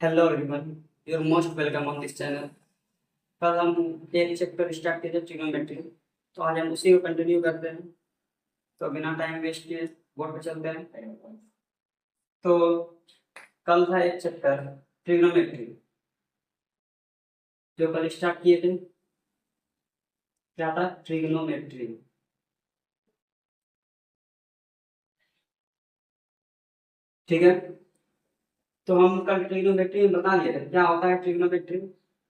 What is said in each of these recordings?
Hello everyone, you are most welcome on this channel. कल हम एक चैप्टर स्टार्ट किए थे ट्रिग्नोमेट्री, तो आज हम उसी को कंटिन्यू करते हैं। तो बिना टाइम वेस्ट किए बोर्ड पे चलते हैं। तो कल था एक चैप्टर ट्रिग्नोमेट्री जो कल स्टार्ट किए थे। क्या था? ट्रिग्नोमेट्री। ठीक है, तो हम कल ट्रिग्नोमेट्री में बता दिए थे क्या होता है ट्रिग्नोमेट्री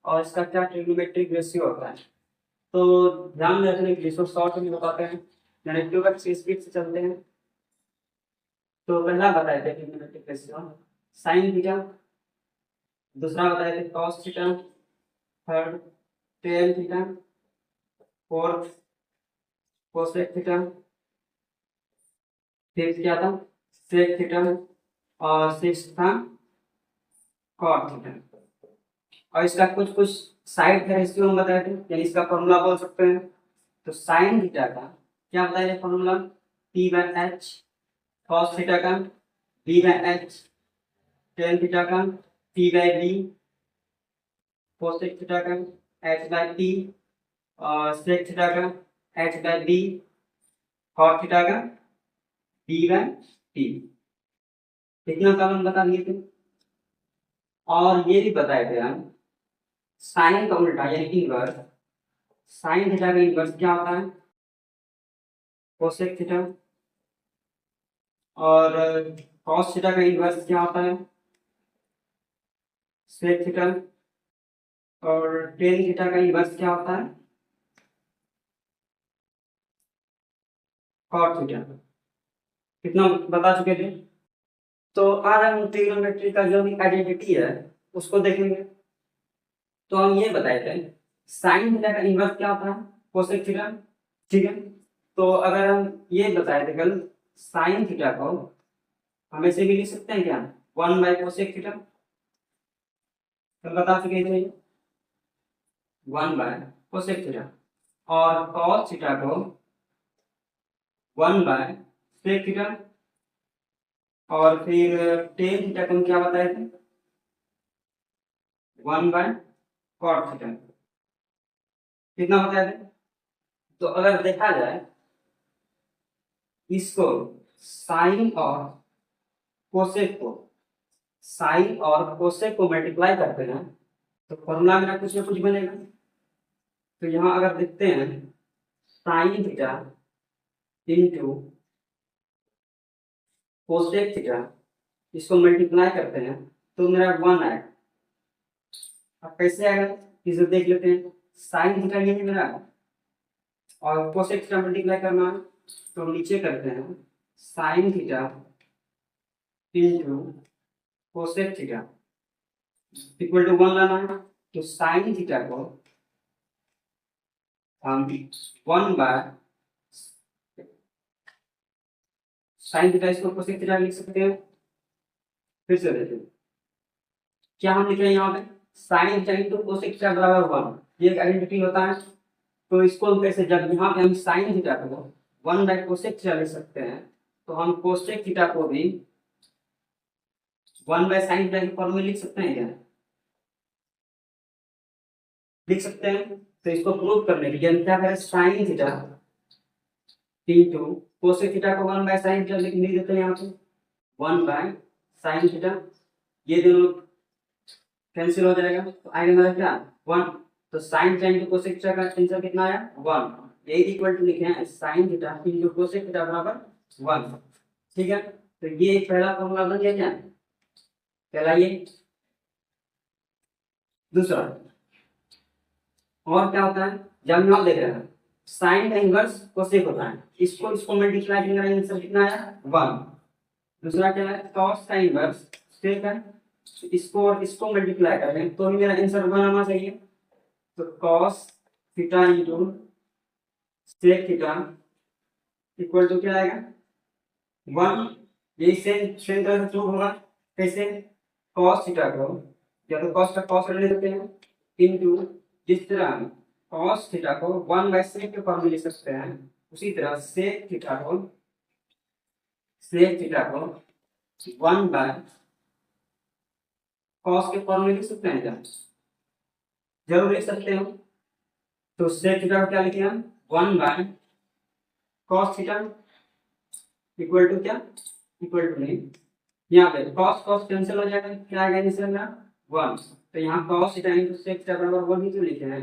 और इसका क्या ट्रिग्नोमेट्रिक रेशियो होता है। तो ध्यान में रखने के लिए इसको शॉर्ट में बताते हैं। यानी 2x की स्पीड से चलते हैं। तो पहला बताए थे ट्रिग्नोमेट्रिक रेशियो साइन थीटा, दूसरा बताए थे cos theta, third tan theta, fourth cosec theta, fifth क्या था? सेक थीटा, और सिक्स था कॉट थीटा। और इसका कुछ कुछ साइड का रेशियो हम बताए थे, यानी इसका फॉर्मूला बोल सकते हैं। तो साइन थीटा का क्या बताया थे formula? P by H. Cos theta का B by H. Tan theta का P by B. Cosec theta का एच बाय पी। और सेक थीटा का H by B. Cot theta का बी बाय टी। इतना काम हम बता दिए थे। और ये भी बताए थे हम साइन का उल्टा यानी इनवर्स। साइन थीटा का इनवर्स क्या होता है? Cosec theta. और कॉस थीटा का इनवर्स क्या होता है? Sec theta. और टेन थीटा का इनवर्स क्या होता है? Cot theta. कितना बता चुके थे। तो आज हम ट्रिग्नोमेट्री का जो भी आइडेंटिटी है उसको देखेंगे। तो हम ये बताए थे साइन थीटा का इनवर्स क्या होता है? Cosec theta. ठीक है, तो अगर हम ये बताए थे कल साइन थीटा को हम ऐसे भी लिख सकते हैं क्या? One by cosec theta. कल बता चुके थे वन बाय कोसेक थीटा। और कॉस थीटा को वन बाय सेक थीटा। और फिर टेन थीटा को हम क्या बताए थे? One by cot theta. कितना बताए थे? तो अगर देखा जाए इसको साइन और कोसेक को साइन और कोसेक को मल्टीप्लाई करते हैं तो फॉर्मूला मेरा कुछ ना कुछ बनेगा। तो यहाँ अगर देखते हैं sine theta into cosec theta, इसको मल्टीप्लाई करते हैं तो मेरा वन आएगा। अब कैसे आएगा इसे देख लेते हैं। साइन थीटा ये है मेरा और कोसेक थीटा मल्टीप्लाई करना है, तो नीचे करते हैं sine theta into cosec theta equal to one लाना है। तो साइन थीटा को हम वन बाय साइन थीटा इसको कोसेक थीटा लिख सकते हैं। फिर से देखिए क्या हम लिख रहे हैं यहाँ पे sine theta into cosec theta बराबर वन, ये एक आइडेंटिटी होता है। तो इसको हम कैसे, जब यहाँ पे हम साइन थीटा को वन बाय कोसेक थीटा लिख सकते हैं तो हम कोसेक थीटा को भी वन बाय साइन थीटा के फॉर्म में लिख सकते हैं क्या? लिख सकते हैं। तो इसको प्रूव करने के लिए हम क्या करें, sign theta into cosec theta को वन बाय साइन थीटा लिख देते हैं यहाँ पे वन बाय साइन थीटा। ये दोनों कैंसिल हो जाएगा तो आएगा हमारा क्या? वन। तो sine theta into cosec theta का आंसर कितना आया? वन। ये इक्वल टू लिखे हैं sine theta into cosec theta बराबर वन। ठीक है, तो ये पहला फॉर्मूला बन गया क्या? कहलाइए दूसरा। और क्या होता है जब हम देख रहे हैं साइन का इनवर्स कोसेक होता है, इसको मल्टीप्लाई करने का आंसर कितना आया? वन। दूसरा क्या है? कॉस का इनवर्स सेक है, इसको और इसको मल्टीप्लाई करें तो ही मेरा आंसर वन आना चाहिए। तो cos theta into sec theta equal to क्या आएगा? वन। ये सेम तरह से प्रूव होगा। कैसे? कॉस थीटा को या तो कॉस का कॉस ले सकते हैं इंटू जिस तरह कॉस थीटा को वन बाय सेक के फॉर्म में लिख सकते हैं उसी तरह सेक थीटा को वन बाय कॉस के फॉर्म में लिख सकते हैं क्या? जरूर लिख सकते हो। तो सेक थीटा को क्या लिखे हम? 1 by cos theta equal to क्या? इक्वल टू नहीं, यहाँ पे कॉस कॉस कैंसिल हो जाएगा, क्या आएगा आंसर मेरा? 1। तो यहाँ cos theta into sec theta बराबर 1 ही क्यों लिखे हैं?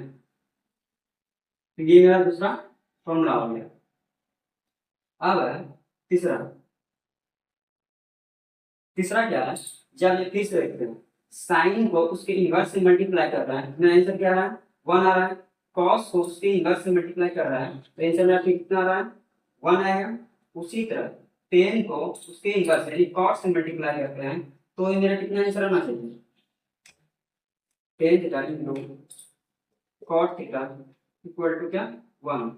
तो ये मेरा दूसरा फॉर्मूला हो गया। अब तीसरा, तीसरा क्या है? जब ये फिर से देखते हैं, साइन को उसके इनवर्स से मल्टीप्लाई कर रहा है, मेरा आंसर क्या आ रहा है? 1 आ रहा है। कॉस को उसके इनवर्स से मल्टीप्लाई कर रहा है, तो आंसर मेरा कितना आ रहा है? 1 आएगा। उसी तरह टेन को उसके इनवर्स यानी कॉस से मल्टीप्लाई करते हैं, तो ये मेरा कितना आंसर आना चाहिए? Tan theta into cot theta equal to क्या? 1।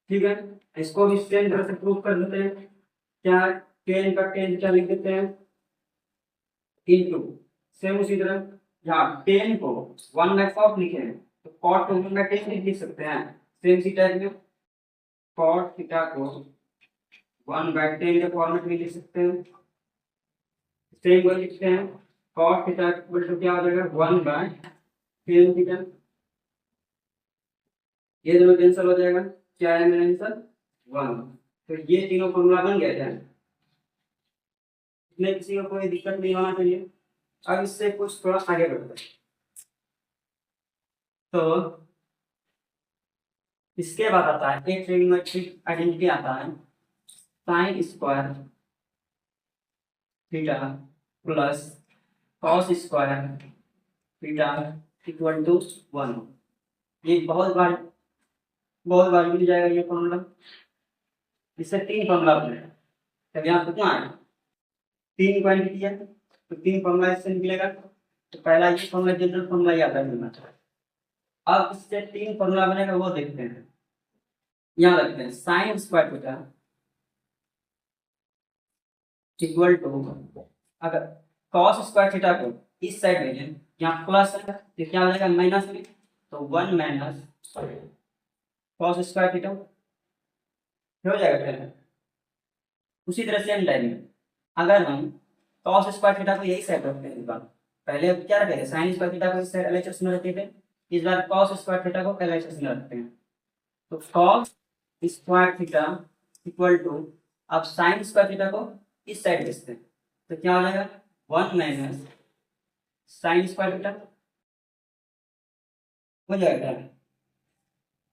ठीक है, इसको भी सेम तरह से प्रूव कर देते हैं। क्या? टेन का टेन थीटा लिख देते हैं इनटू, सेम उसी तरह यहाँ टेन को 1 बाय कॉट लिखे हैं, तो कॉट को 1 बाय टेन लिख सकते हैं। सेम इसी टाइप में कॉट थीटा को 1 बाय 10 के फॉर्मेट में लिख सकते हैं। सेम वही लिखते हैं, कॉट थीटा इक्वल टू क्या हो जाएगा? 1 बाय 10 थीटा। ये दोनों कैंसिल हो जाएगा, क्या है मेरा आंसर? 1। तो ये तीनों फॉर्मूला बन गए थे, इसमें किसी को कोई दिक्कत नहीं होना चाहिए। अब इससे कुछ थोड़ा आगे बढ़ते हैं। तो इसके बाद आता है एक ट्रिग्नोमेट्रिक आइडेंटिटी आता है, sine square theta plus cos square theta equal to 1। ये बहुत बार मिल जाएगा ये फॉर्मूला। इससे 3 फॉर्मूला बने, तब यहाँ कितना है? 3 क्वांटिटी है, तो 3 फॉर्मूला इससे निकलेगा। तो पहला ये फॉर्मूला जनरल फॉर्मूला याद रखना चाहिए। अब इससे 3 फॉर्मूला बनेगा, वो देखते हैं। यहाँ लगते हैं sine square theta equal to, अगर कॉस स्क्वायर थीटा को इस साइड में है, यहाँ प्लस है तो क्या हो जाएगा? माइनस में, तो 1 माइनस कॉस स्क्वायर थीटा हो जाएगा पहले। उसी तरह सेम टाइम में अगर हम कॉस स्क्वायर थीटा को यही साइड रखते हैं, इस बार पहले क्या रखे थे? साइन स्क्वायर थीटा को इस साइड एलएचएस में रखे थे, इस बार कॉस स्क्वायर थीटा को एलएचएस में रखते हैं। तो cos square theta equal to, अब साइन स्क्वायर थीटा को इस साइड भेजते हैं, तो क्या हो जाएगा? 1 माइनस साइन स्क्वायर थीटा हो जाएगा।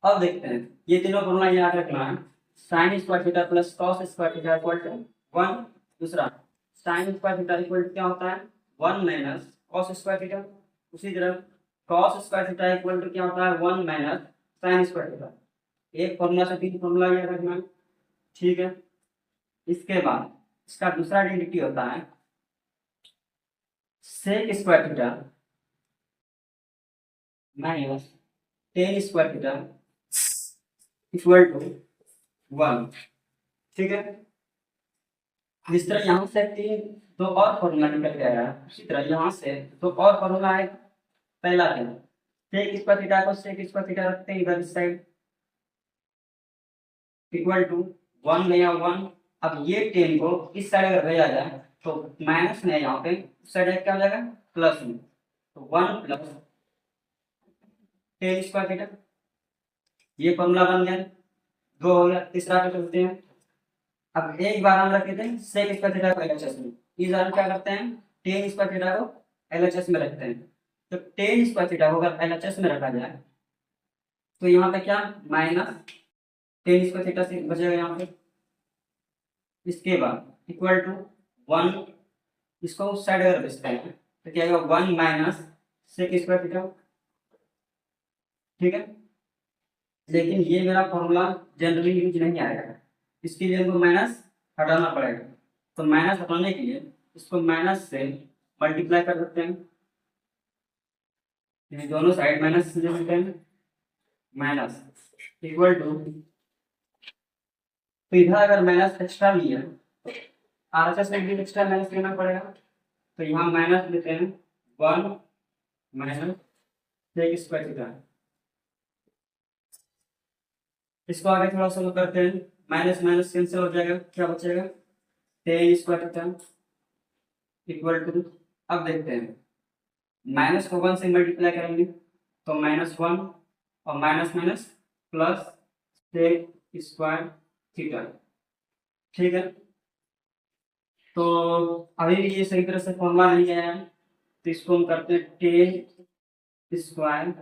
अब देखते हैं, ये तीनों फॉर्मूला याद रखना है। Sine square theta plus cos square theta equal to 1। दूसरा sine square theta equal to क्या होता है? 1 माइनस कॉस स्क्वायर थीटा। उसी तरह cos square theta equal to क्या होता है? 1 माइनस साइन स्क्वायर थीटा। एक फॉर्मूला से 3 फॉर्मूला याद रखना है, ठीक है। इसके बाद इसका दूसरा आइडेंटिटी होता है sec square theta minus tan square theta equal to 1, ठीक है। जिस तरह यहाँ से 2 और फॉर्मूला निकल के आया, उसी तरह यहाँ से 2 और फॉर्मूला है। पहला क्या? सेक स्क्वायर थीटा को सेक स्क्वायर थीटा रखते हैं इधर इस साइड इक्वल टू 1 गया 1। अब ये 10 को इस साइड अगर भेजा जाए तो माइनस में यहाँ पे उस साइड क्या हो जाएगा? प्लस में, तो 1 प्लस टेन स्क्वायर थीटा। ये फॉर्मूला बन गया, 2 हो गया। तीसरा पे चलते हैं। अब एक बार हम रखते हैं सेक स्क्वायर थीटा को एलएचएस में, इस बार क्या करते हैं? टेन स्क्वायर थीटा को एलएचएस में रखते हैं। तो टेन स्क्वायर थीटा को अगर एलएचएस में रखा जाए तो यहाँ पे क्या? माइनस टेन स्क्वायर थीटा से बचेगा यहाँ पे। इसके बाद इक्वल टू 1, इसको उस साइड अगर भेजते हैं तो क्या आएगा? 1 माइनस सेक स्क्वायर थीटा, ठीक है। लेकिन ये मेरा फॉर्मूला जनरली यूज नहीं आएगा, इसके लिए हमको माइनस हटाना पड़ेगा। तो माइनस हटाने के लिए इसको माइनस से मल्टीप्लाई कर सकते हैं, ये दोनों साइड माइनस ले सकते हैं। माइनस इक्वल टू, तो इधर अगर माइनस एक्स्ट्रा लिया तो आरएचएस में भी एक्स्ट्रा माइनस लेना पड़ेगा। तो यहाँ माइनस लेते हैं 1 माइनस सेक स्क्वायर थीटा। इसको आगे थोड़ा सा करते हैं, माइनस माइनस कैंसिल हो जाएगा, क्या बचेगा? Tan square theta equal to, अब देखते हैं माइनस को 1 से मल्टीप्लाई करेंगे तो -1 और minus minus plus sec square theta. ठीक है, तो अभी भी ये सही तरह से फॉर्मूला नहीं आया है, तो इसको हम करते हैं tan square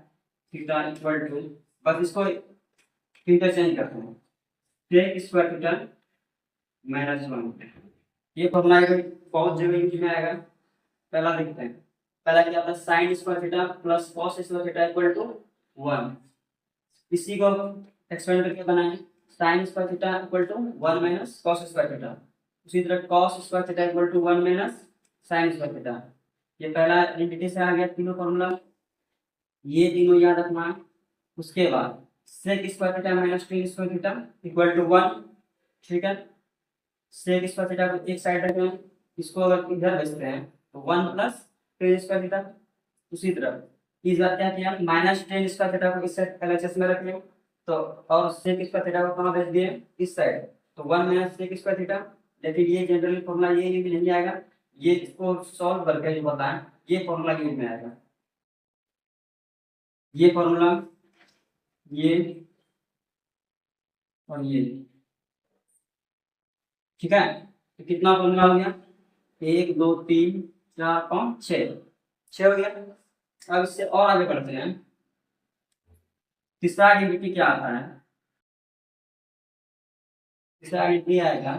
theta equal to, बस इसको इंटरचेंज करते हैं, टेन स्क्वायर थीटा -1। ये फॉर्मूला बहुत जगह यूज में आएगा। पहला देखते हैं, पहला क्या था, sine square theta plus cos square theta equal to 1। इसी को एक्सपेंड करके बनाएं, sine square theta equal to 1 minus cos square theta. उसी तरह cos square theta equal to 1 minus sine square theta. ये पहला आइडेंटिटी से आ गया तीनों फॉर्मूला, ये तीनों याद रखना है। उसके बाद sec square theta minus tan square theta equal to 1। ठीक है, सेक स्क्वायर थीटा को एक साइड रखना है, इसको अगर इधर भेजते हैं तो 1 प्लस टेन स्क्वायर थीटा। उसी तरह इस बार क्या किया, माइनस टेन स्क्वायर थीटा को इस साइड एलएचएस में रख लिया, तो और सेक स्क्वायर थीटा को कहाँ भेज दिए, इस साइड, तो 1 माइनस सेक स्क्वायर थीटा। लेकिन ये जनरली फॉर्मूला ये भी नहीं आएगा, ये इसको सॉल्व करके जो बताएं ये फॉर्मूला यूज में आएगा। ये फॉर्मूला, ये और ये, ठीक है। तो कितना फॉर्मूला हो गया, 1 2 3 4 5 6 हो गया। अब इससे और आगे बढ़ते हैं, तीसरा आइडेंटिटी क्या आता है, तीसरा आइडेंटिटी आएगा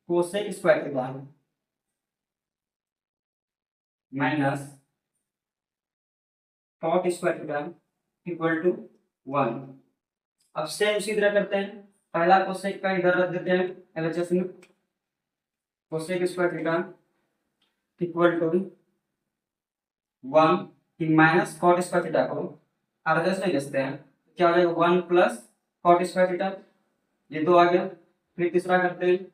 cosec square theta minus cot square theta equal to 1। अब सेम उसी तरह करते हैं, पहला कोसेक का इधर रख देते हैं एलएचएस में, cosec square theta equal to 1 minus cot square theta को आरएचएस में लिखते हैं, क्या हो जाएगा 1 प्लस कॉट स्क्वायर थीटा, ये दो आ गया। फिर तीसरा करते हैं,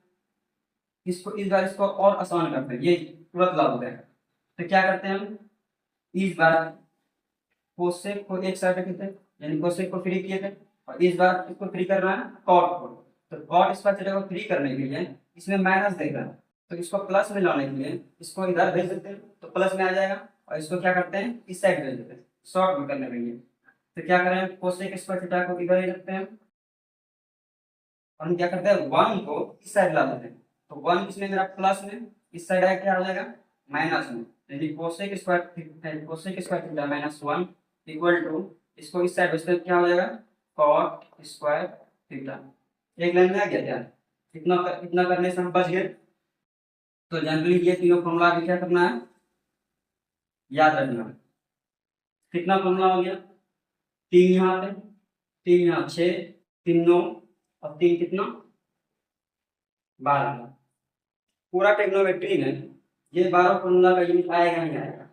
इसको इस बार इसको और आसान करते हैं, ये तुरंत लागू हो जाएगा। तो क्या करते हैं हम, इस बार कोसेक को एक साइड रखते हैं, यानी कोसेक को फ्री किए थे, और इस बार इसको फ्री कर रहा है कॉट को। तो कॉट स्क्वायर थीटा को फ्री करने के लिए इसमें माइनस देख रहा है, तो इसको प्लस में लाने के लिए इसको इधर भेज देते हैं, तो प्लस में आ जाएगा। और इसको क्या करते हैं, इस साइड भेज देते हैं शॉर्ट में करने के लिए। तो क्या करें, कोसेक स्क्वायर थीटा को इधर ही रखते हैं, और हम क्या करते हैं 1 को इस साइड ला देते हैं, तो 1 किसमें मेरा प्लस में, इस साइड आया क्या हो जाएगा माइनस में, यानी cosec square theta minus 1 equal to, इसको इस साइड भेजते हैं क्या हो जाएगा कॉट स्क्वायर थीटा। एक लाइन में आ गया क्या, इतना करने से हम बच गए। तो जनरली ये तीनों फॉर्मूला भी क्या करना है, याद रखना है। कितना फॉर्मूला हो गया, 3 यहाँ पे, 3 यहाँ, 6 3 9 और 3 कितना 12। पूरा ट्रिग्नोमेट्री में ये 12 फॉर्मूला का यूज आएगा नहीं आएगा,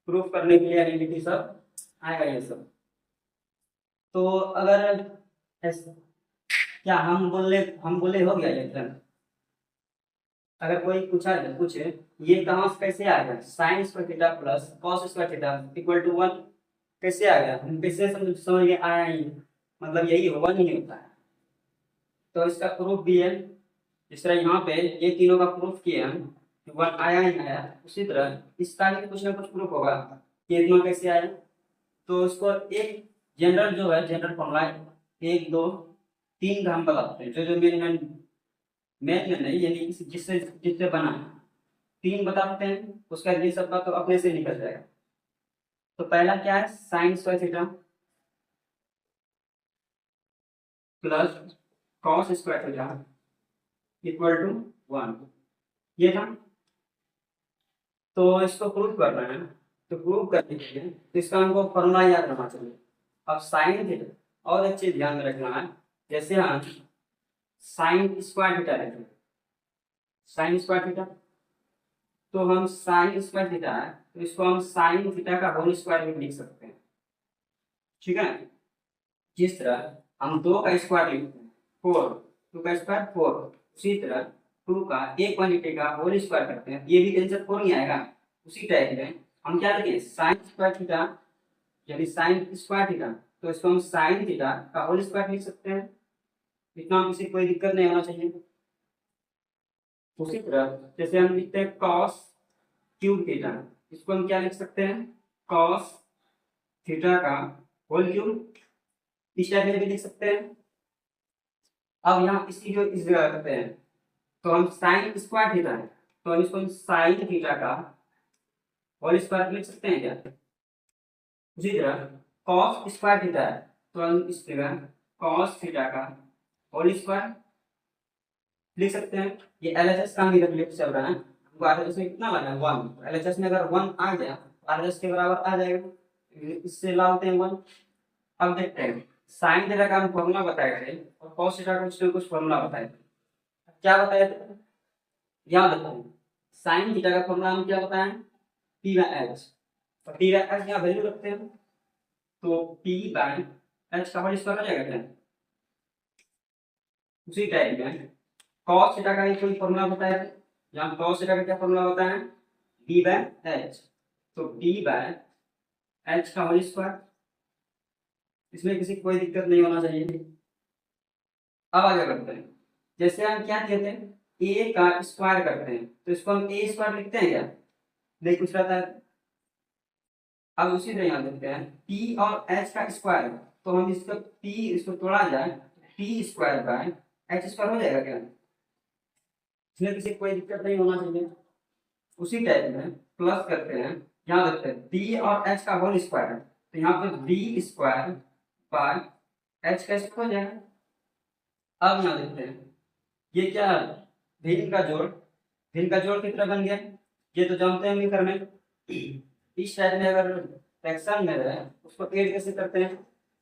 प्रूफ करने के लिए आइडेंटिटी सब आएगा ये सब। तो अगर क्या हम बोले हो गया ये टर्म, अगर कोई पूछे ये कहाँ से कैसे आएगा, sine square theta plus cos square theta equal to 1 कैसे आ गया, हम कैसे समझ के आया ही, मतलब यही होगा नहीं होता है। तो इसका प्रूफ भी है, जिस तरह यहाँ पे ये तीनों का प्रूफ किया हम, 1 आया ही आया, उसी तरह इसका भी कुछ ना कुछ प्रूफ होगा कि इतना कैसे आया। तो इसको एक जनरल जो है जनरल फॉर्मूला 1 2 3 का हम बताते हैं, जो मेन में नहीं, यानी जिससे जिससे बना 3 बताते हैं, उसका ये सब का तो अपने से निकल जाएगा। तो पहला क्या है, sine square theta plus cos square theta equal to 1, ये था। तो इसको प्रूव कर रहे हैं, तो प्रूव करने के लिए तो इसका हमको फॉर्मूला याद रखना चाहिए। अब साइन थीटा, और एक चीज ध्यान में रखना है, जैसे हम साइन स्क्वायर थीटा लेते, साइन स्क्वायर थीटा, तो हम साइन स्क्वायर थीटा है तो इसको हम साइन थीटा का होल स्क्वायर भी लिख सकते हैं, ठीक है। जिस तरह हम 2 का स्क्वायर लिखते हैं 4, 2 का स्क्वायर 4, उसी तरह 2 का एक क्वांटिटी का होल स्क्वायर करते हैं, ये भी आंसर 4 ही आएगा। उसी टाइप में हम क्या लिखें, साइन स्क्वायर थीटा, यदि साइन स्क्वायर थीटा तो इसको हम साइन थीटा का होल स्क्वायर लिख सकते हैं, इतना किसी कोई दिक्कत नहीं होना चाहिए। उसी तरह जैसे हम लिखते हैं कॉस क्यूब थीटा, इसको हम क्या लिख सकते हैं, कॉस थीटा का होल क्यूब, इस टाइप में भी लिख सकते हैं। अब यहाँ इसी को इस जगह करते हैं, तो हम साइन स्क्वायर थीटा है, तो हम इसको साइन थीटा का होल स्क्वायर लिख सकते हैं क्या। उसी तरह कॉस स्क्वायर थीटा है, तो हम इस जगह कॉस थीटा का होल स्क्वायर लिख सकते हैं। ये एलएचएस का निरपेक्ष चल रहा है, तो आरएचएस में कितना लगा 1, एलएचएस में अगर 1 आ गया आरएचएस के बराबर आ जाएगा, इससे लाते हैं 1। अब देखते हैं साइन थीटा का हम फॉर्मूला बताए थे और कॉस थीटा का कुछ फॉर्मूला बताए थे, क्या बताए थे याद रखो। साइन थीटा का फॉर्मूला हम क्या बताएं, p बाय h, और p बाय h यहाँ वैल्यू रखते हैं, तो p बाय h का होल स्क्वायर हो जाएगा क्या। उसी टाइप में cos थीटा का कोई फॉर्मूला बताया है, यहाँ cos थीटा का क्या फॉर्मूला होता है, b बाय h, तो b बाय h का होल स्क्वायर, इसमें किसी कोई दिक्कत नहीं होना चाहिए। अब आगे बढ़ते हैं, जैसे हम क्या कहते हैं a का स्क्वायर करते हैं, तो इसको हम a स्क्वायर लिखते हैं क्या, नहीं कुछ रहता है। अब उसी तरह यहाँ देखते हैं p और h का स्क्वायर, तो हम इसका p इसको तोड़ा जाए p square by h square हो जाएगा क्या, इसमें किसी कोई दिक्कत नहीं होना चाहिए। उसी टाइप में प्लस करते हैं, यहाँ देखते हैं b और h का होल स्क्वायर है, तो यहाँ पे b स्क्वायर बाय h कैसे हो जाएगा। अब यहाँ देखते हैं ये क्या है, भिन्न का जोड़, भिन्न का जोड़ कितना बन गया, ये तो जानते हैं मीटर में। इस टाइप में अगर फ्रैक्शन में है उसको ऐड कैसे करते हैं,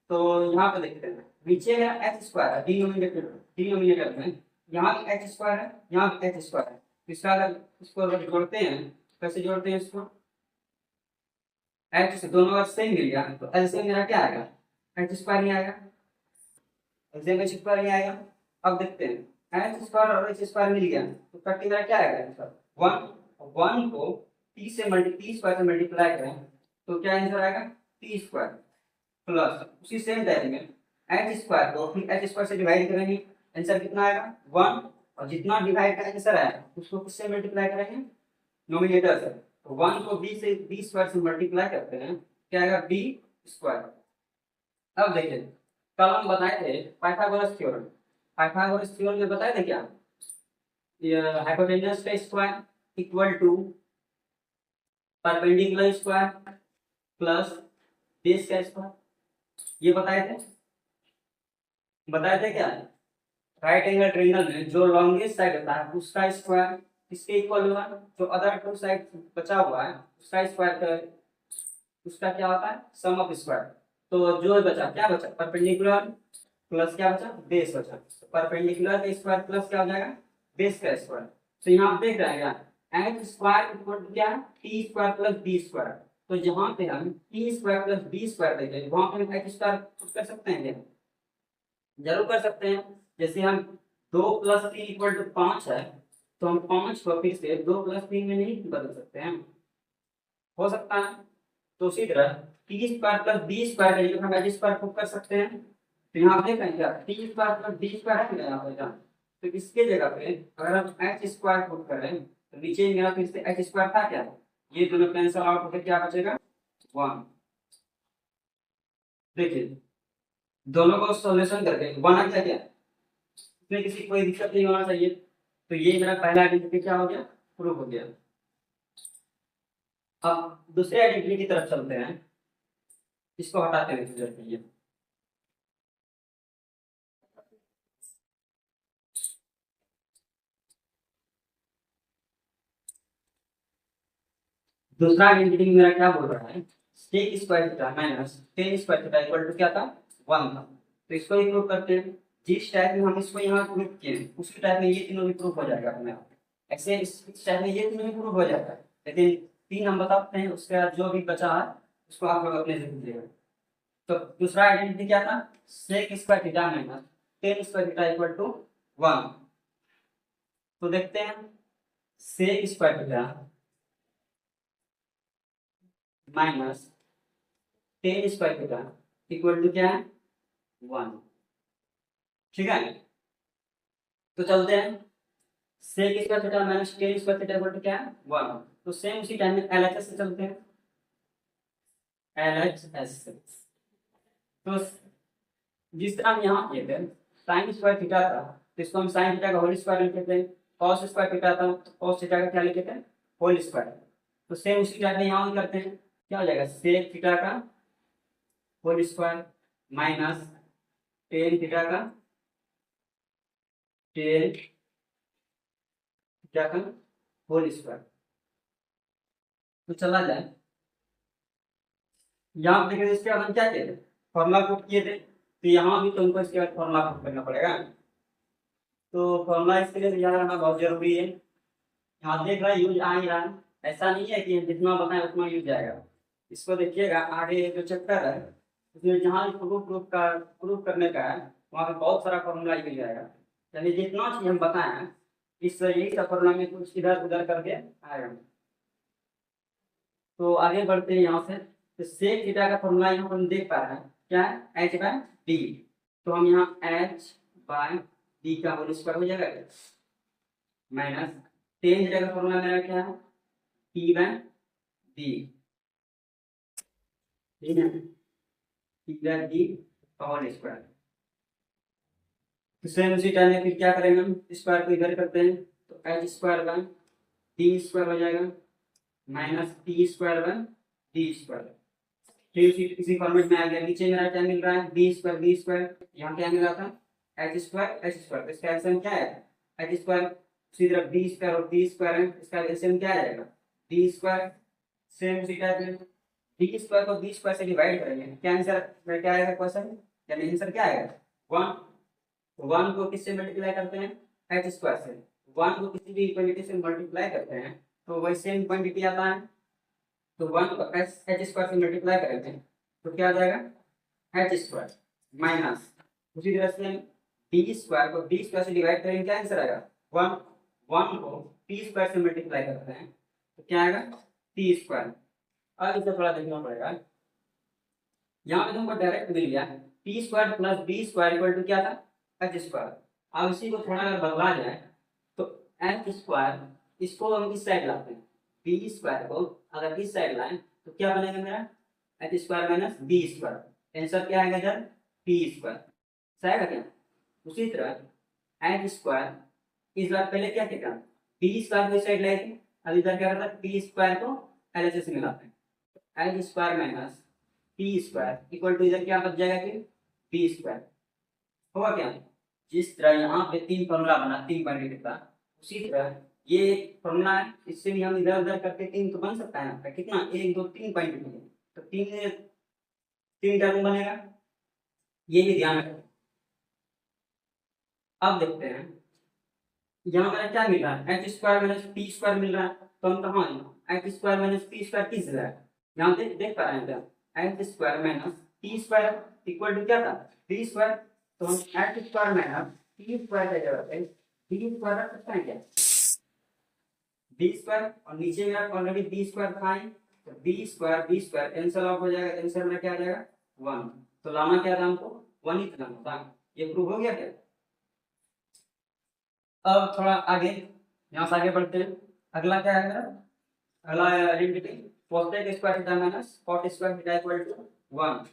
तो यहाँ पे देखते हैं नीचे है एच स्क्वायर है, डिनोमिनेटर में यहाँ भी एच स्क्वायर है, यहाँ भी एच स्क्वायर है, तो इसका अगर इसको अगर जोड़ते हैं, कैसे जोड़ते हैं इसको, एच से दोनों अगर सेम मिल गया तो एलसीएम मेरा क्या आएगा, एच स्क्वायर नहीं आएगा, एलसीएम एच स्क्वायर नहीं आएगा। अब देखते हैं एच स्क्वायर और एच स्क्वायर मिल गया तो कट मेरा क्या आएगा आंसर 1 को टी स्क्वायर से मल्टीप्लाई करें तो क्या आंसर आएगा टी स्क्वायर प्लस उसी सेम टाइप में एच स्क्वायर को फिर एच स्क्वायर से डिवाइड करेंगे, आंसर कितना आएगा 1, और जितना डिवाइड का आंसर आएगा उसको किससे मल्टीप्लाई करेंगे, नोमिनेटर से, तो 1 को b स्क्वायर से मल्टीप्लाई करते हैं क्या आएगा b स्क्वायर। अब देखिए कल हम बताए थे पाइथागोरस थ्योरम, पाइथागोरस थ्योरम में बताए थे क्या, ये हाइपोटेन्यूस का square equal to perpendicular square plus base का स्क्वायर, ये बताए थे क्या, राइट एंगल ट्रायंगल में जो लॉन्गेस्ट साइड होता है उसका स्क्वायर इसके इक्वल होगा, जो अदर टू साइड बचा हुआ है उसका स्क्वायर का उसका क्या होता है सम ऑफ स्क्वायर, तो जो बचा क्या बचा परपेंडिकुलर प्लस क्या बचा बेस बचा, परपेंडिकुलर का स्क्वायर प्लस क्या हो जाएगा बेस का स्क्वायर। तो यहाँ आप देख रहे हैं एच स्क्वायर इक्वल टू क्या है T square plus B square, तो जहाँ पे हम T square plus B square देखें वहां पे हम एच स्क्वायर कर सकते हैं क्या, जरूर कर सकते हैं। जैसे हम 2 + 3 = 5 है, तो हम 5 को फिर से 2 + 3 में नहीं बदल सकते हैं, हो सकता है। तो उसी तरह T square plus B square का जगह हम एच स्क्वायर को कर सकते हैं, तो यहाँ आप देख रहे हैं क्या T square plus B square है यहाँ पे, तो इसके जगह पे अगर हम एच स्क्वायर पुट करें तो नीचे मेरा फिर से एच स्क्वायर था क्या, ये दोनों कैंसिल आउट होकर क्या बचेगा 1। देखिए दोनों को सॉल्यूशन करके 1 आ गया क्या, इसमें किसी कोई दिक्कत नहीं होना चाहिए, तो ये मेरा पहला आइडेंटिटी क्या हो गया प्रूफ हो गया। अब दूसरे आइडेंटिटी की तरफ चलते हैं, इसको हटाते हुए फिगर कीजिए। दूसरा आइडेंटिटी मेरा क्या बोल रहा है sec square theta minus tan square theta equal to क्या था 1 था, तो इसको भी प्रूव करते हैं। जिस टाइप में हम इसको यहाँ प्रूव किए उसी टाइप में ये तीनों भी प्रूव हो जाएगा अपने आप, ऐसे इस टाइप में ये तीनों भी प्रूव हो जाएगा, लेकिन 3 हम बताते हैं उसके बाद जो भी बचा है उसको आप लोग अपने से कीजिएगा। तो दूसरा आइडेंटिटी क्या था sec square theta minus tan square theta equal to 1, तो देखते हैं sec square theta minus tan square theta equal to क्या है 1, ठीक है। तो चलते हैं sec square theta minus tan square theta equal to क्या है 1। तो सेम उसी टाइम में एलएचएस से चलते हैं, एलएचएस से। तो जिस तरह हम यहाँ किए थे साइन स्क्वायर थीटा था, तो इसको हम साइन थीटा का होल स्क्वायर लिखते थे। कॉस स्क्वायर थीटा था तो कॉस थीटा का क्या लिखे थे, होल स्क्वायर। तो सेम उसी टाइप में यहाँ हम करते हैं, क्या हो जाएगा सेक थीटा का whole square minus tan theta का टेन थीटा का होल स्क्वायर। तो चला जाए यहाँ पे देखिए, इसके बाद हम क्या किए थे, फॉर्मूला पुट किए थे। तो यहाँ भी तुमको इसके बाद फॉर्मूला पुट करना पड़ेगा। तो फॉर्मूला इसके लिए याद रखना बहुत जरूरी है। यहाँ देख रहा है यूज आ ही रहा है, ऐसा नहीं है कि जितना बताएं उतना यूज जाएगा। इसको देखिएगा आगे जो चैप्टर है उसमें जहाँ प्रूफ करने का है वहाँ पे बहुत सारा फॉर्मूला यूज जाएगा। यानी जितना चीज हम बताएं हैं इस यही सब फॉर्मूला में कुछ इधर उधर करके आएगा। तो आगे बढ़ते हैं यहाँ से। तो सेक थीटा का फॉर्मूला यहाँ पर हम देख पा रहे हैं क्या है, एच बाय डी। तो हम यहाँ एच बाय डी का होल स्क्वायर हो जाएगा माइनस टेन थीटा का फॉर्मूला मेरा क्या है टी बाय डी, ठीक है, टी बाय डी का होल स्क्वायर। तो सेम उसी टाइम में फिर क्या करेंगे हम स्क्वायर को इधर करते हैं, तो H square by D square हो जाएगा minus T square by D square. फिर इसी फॉर्मेट में आ गया। नीचे मेरा क्या मिल रहा है बी स्क्वायर, यहाँ क्या मिल रहा था एच स्क्वायर। तो इसका एलसीएम क्या है एच स्क्वायर, उसी तरह बी स्क्वायर और डी स्क्वायर है, इसका एलसीएम क्या आ जाएगा डी स्क्वायर। सेम उसी टाइप में डी स्क्वायर को बी स्क्वायर से डिवाइड करेंगे, क्या आंसर क्या आएगा क्वेश्चन, यानी आंसर क्या आएगा 1। 1 को किससे मल्टीप्लाई करते हैं एच स्क्वायर से, 1 को किसी भी क्वांटिटी से मल्टीप्लाई करते हैं तो वही सेम क्वांटिटी आता है। तो 1 को एच स्क्वायर से मल्टीप्लाई करेंगे तो क्या आ जाएगा एच स्क्वायर माइनस उसी तरह से डी स्क्वायर को डी स्क्वायर से डिवाइड करेंगे, क्या आंसर आएगा 1। 1 को टी स्क्वायर से मल्टीप्लाई करते हैं तो क्या आएगा टी स्क्वायर। अब इसे थोड़ा देखना पड़ेगा, यहाँ पे तुमको डायरेक्ट मिल गया T square plus B square equal to क्या था एच स्क्वायर। अब इसी को थोड़ा अगर बदला जाए तो एच स्क्वायर इसको हम इस साइड लाते हैं, बी स्क्वायर को अगर इस साइड लाएं तो क्या बनेगा मेरा H square minus B square. Answer क्या आएगा इधर टी स्क्वायर, सही है क्या। उसी तरह एच स्क्वायर इस बार पहले क्या किया बी स्क्वायर को इस साइड लाए थे, अब इधर क्या करता है टी स्क्वायर को एलएचएस से मिलाते हैं, H square minus T square equal to इधर क्या बच जाएगा कि बी स्क्वायर होगा क्या। जिस तरह यहाँ पे तीन फॉर्मूला बना तीन क्वांटिटी का, उसी तरह ये फॉर्मूला है, इससे भी हम इधर उधर करके तीन तो बन सकता है ना, कितना 1 2 3 क्वांटिटी है तो तीन तीन टर्म बनेगा, ये भी ध्यान रखें। अब देखते हैं यहाँ मेरा क्या मिल रहा है H square minus P square मिल रहा है, तो हम कहाँ H square minus P square किस जगह है, यहाँ देख पा रहे हैं क्या H square minus P square equal to क्या था पी स्क्वायर। तो हम H square minus P square की जगह पे डी स्क्वायर रख सकते हैं क्या बी स्क्वायर, और नीचे मेरा ऑलरेडी बी स्क्वायर था तो बी स्क्वायर कैंसिल आउट हो जाएगा, आंसर में क्या आ जाएगा 1। तो लाना क्या था हमको 1 ही लाना था, ये प्रूव हो गया क्या। अब थोड़ा आगे यहाँ से आगे बढ़ते हैं, अगला क्या है मेरा अगला identity cosec square theta minus cot square theta equal to 1।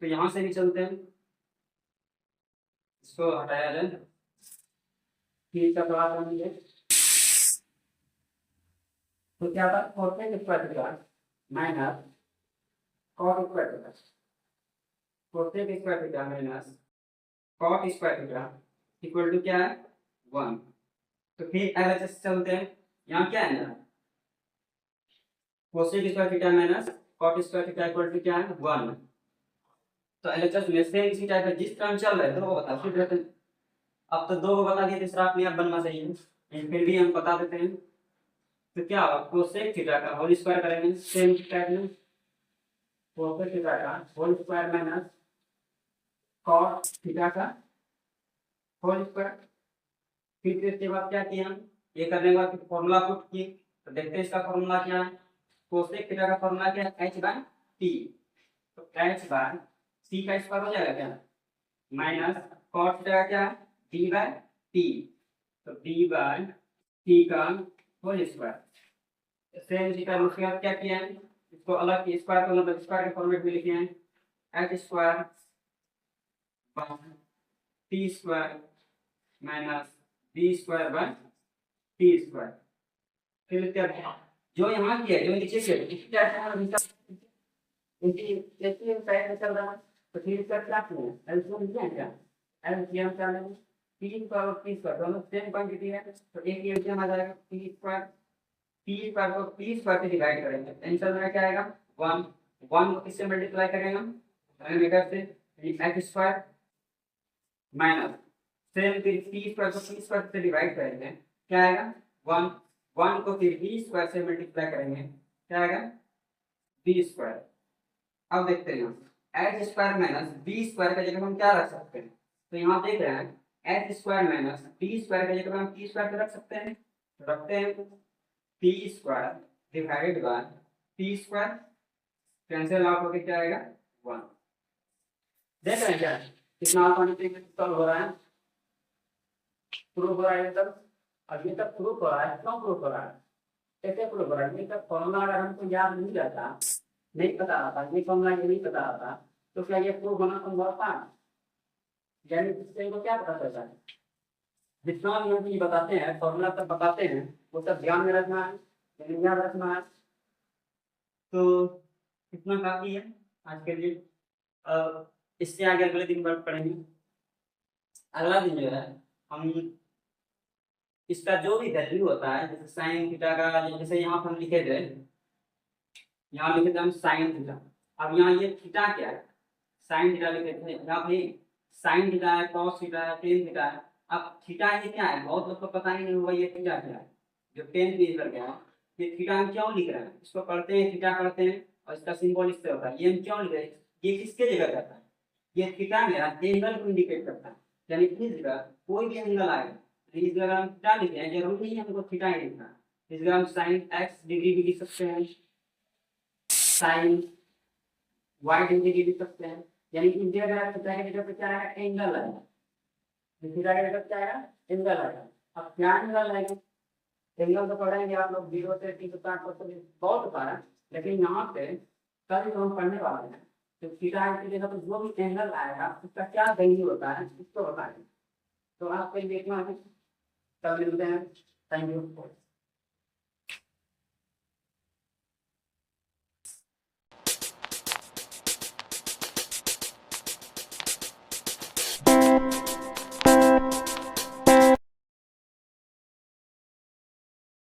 तो यहाँ से भी चलते हैं, इसको हटाया जाए ठीक का थोड़ा सा मुझे। तो क्या था cosec square theta minus cot square theta, cosec square theta minus cot square theta equal to क्या है 1। तो फिर एलएचएस चलते हैं, यहाँ क्या है ना cosec square theta minus cot square theta equal to क्या है 1। तो एलएचएस में से इसी टाइप का जिस तरह चल रहा है दो बता फिर रहते हैं। अब तो दो को बता दिया तीसरा अपने आप बनना चाहिए, लेकिन फिर भी हम बता देते हैं। तो क्या होगा cosec थीटा का होल स्क्वायर करेंगे सेम टाइप में cosec थीटा का whole square minus cot theta का होल स्क्वायर। फिर इसके बाद क्या किया हम ये करने के बाद फॉर्मूला पुट किए, तो देखते हैं इसका फॉर्मूला क्या है cosec थीटा का फॉर्मूला क्या है h बाय t। तो h बाय c का स्क्वायर हो जाएगा क्या माइनस cot थीटा क्या है d बाय t। तो d बाय टी का होल स्क्वायर। सेम थीटा उसके बाद क्या किया है, इसको अलग स्क्वायर को मतलब स्क्वायर के फॉर्मेट में लिखे हैं, H square T square minus B square by T square. फिर क्या जो यहाँ किया जो नीचे किया इनकी लेकिन पैर चल रहा है, तो फिर इसका क्या किया एलसीएम लिया है क्या, एलसीएम क्या लेंगे, 3 पर 30 पर दोनों सेम क्वांटिटी है, तो एक ही एलसीएम आ जाएगा 30 पर 30 पर को 30 पर से डिवाइड करेंगे, आंसर में क्या आएगा 1 1 को किससे मल्टीप्लाई करेंगे हम पैरामीटर से, एक्स स्क्वायर माइनस सेम फिर 30 पर को 30 पर से डिवाइड करेंगे, क्या आएगा 1 1 को फिर बी स्क्वायर से मल्टीप्लाई करेंगे, क्या आएगा बी स्क्वायर। अब देखते हैं H square minus B square का जगह हम क्या रख सकते हैं, तो यहाँ देख रहे हैं H square minus B square का जगह हम टी स्क्वायर पे रख सकते हैं, तो रखते हैं T square divided by T square, cancel out होकर क्या आएगा 1। देख रहे हैं क्या कितना आसानी से सॉल्व हो रहा है, प्रूफ हो रहा है तब, अभी तक प्रूफ हो रहा है, क्यों प्रूफ हो रहा है, कैसे प्रूफ हो रहा है, ये तक फॉर्मूला अगर हमको याद नहीं रहता, नहीं पता आता, ये फॉर्मूला ये नहीं पता आता, तो क्या ये प्रूफ होना संभव था, यानी इससे को क्या पता चलता है, जितना भी हम ये बताते हैं फॉर्मूला सब बताते हैं वो सब ध्यान में रखना है, यानी याद रखना है। तो इतना काफी है आज के लिए, इससे आगे अगले दिन बात पढ़ेंगे। अगला दिन जो है हम इसका जो भी वैल्यू होता है जैसे साइन थीटा का, जैसे यहाँ पर हम लिखे थे, यहाँ लिखे थे हम साइन थीटा, अब यहाँ ये थीटा क्या है, साइन थीटा लिखे थे, यहाँ पे साइन थीटा है, कॉस थीटा है, टेन थीटा है। अब थीटा ये क्या है, बहुत लोग को पता ही नहीं होगा ये थीटा क्या है, जो टेन पेज कर गया ये थीटा हम क्यों लिख रहे हैं, इसको पढ़ते हैं थीटा पढ़ते हैं और इसका सिंबल इससे होता है, ये हम क्यों लिख रहे हैं, ये किसके जगह जाता है, ये थीटा मेरा एंगल को इंडिकेट करता है, यानी इस जगह कोई भी एंगल आएगा तो इस जगह हम थीटा लिख रहे हैं, जरूरी नहीं है हमको थीटा ही लिखना, इस जगह हम साइन एक्स डिग्री भी लिख सकते हैं, साइन वाई डिग्री भी लिख सकते हैं, यानी इस जगह थीटा की जगह पे क्या आएगा एंगल आएगा, थीटा की जगह क्या आएगा एंगल आएगा। अब क्या एंगल आएगा, एंगल तो पढ़ेंगे आप लोग 0 से 360 बहुत होता है, लेकिन यहाँ पे कल जो हम पढ़ने वाले हैं तो थीटा की जगह पर जो भी एंगल आएगा उसका क्या वैल्यू होता है उसको बताएंगे, तो आपको देखना है, कल मिलते हैं, थैंक यू।